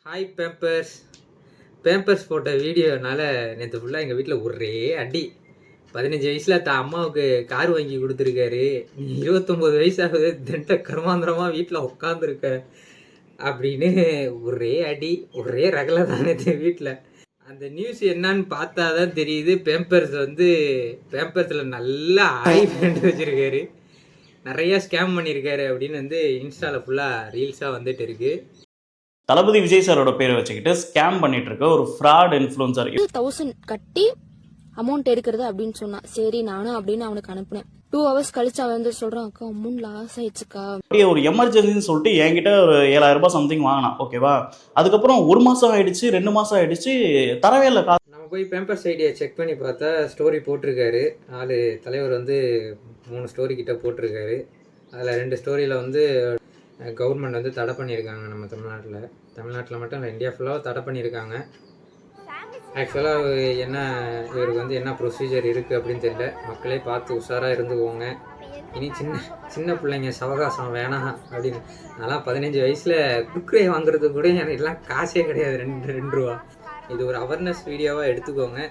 Hi Pampers. Pampers போட்ட வீடியோனால நேற்று ஃபுல்லாக எங்கள் வீட்டில் ஒரே அடி. 15 வயசில் அம்மாவுக்கு கார் வாங்கி கொடுத்துருக்காரு. 29 வயசாகுது, திண்ட கருமாந்திரமாக வீட்டில் உட்காந்துருக்க அப்படின்னு ஒரே அடி, ஒரே ரகலை தான் நேற்று வீட்டில். அந்த நியூஸ் என்னன்னு பார்த்தா தான் தெரியுது. பேம்பர்ஸில் நல்லா ஆய் பண்ணிட்டு வச்சுருக்காரு, நிறையா ஸ்கேம் பண்ணியிருக்காரு அப்படின்னு இன்ஸ்டாவில் ஃபுல்லாக ரீல்ஸாக வந்துட்டு இருக்கு. தளபதி விஜய் சாரோட பேரை வச்சுக்கிட்டு ஸ்கேம் பண்ணிட்டு இருக்க ஒரு ஃப்ராட் இன்ஃப்ளூயன்சர் 1000 கட்டி அமௌண்ட் எடுக்கிறது அப்படின்னு சொன்னா, சரி நானும் அப்படின்னு அவனுக்கு அனுப்புனேன். 2 hours கழிச்சு அவன் சொல்றான், அக்கா அமௌண்ட் லாஸ் ஆயிடுச்சுக்கா. ஒரு எமர்ஜென்சின்னு சொல்லிட்டு என்கிட்ட ஒரு 7000 ரூபாய் சம்திங் வாங்கினான். ஓகேவா, அதுக்கப்புறம் 1 மாசம் ஆயிடுச்சு, 2 மாசம் ஆயிடுச்சு, தரவே இல்லை காசு. நம்ம போய் பேம்பர்ஸ் ஐடியா செக் பண்ணி பார்த்தா ஸ்டோரி போட்டிருக்காரு. தலைவர் 3 ஸ்டோரி கிட்ட போட்டிருக்காரு. அதில் 2 ஸ்டோரியில் கவர்மெண்ட் தடை பண்ணியிருக்காங்க. நம்ம தமிழ்நாட்டில் மட்டும் இல்லை, இந்தியா ஃபுல்லாக தடை பண்ணியிருக்காங்க. ஆக்சுவலாக இவருக்கு என்ன ப்ரொசீஜர் இருக்குது அப்படின்னு தெரியல. மக்களே பார்த்து உஷாராக இருந்துக்கோங்க. இனி சின்ன பிள்ளைங்க சவகாசம் வேணாம் அப்படின்னு. அதெல்லாம் 15 வயசில் குர்குரே வாங்குறதுக்கு கூட எனக்கு எல்லாம் காசே கிடையாது, 2 ரூபா. இது ஒரு அவேர்னஸ் வீடியோவாக எடுத்துக்கோங்க.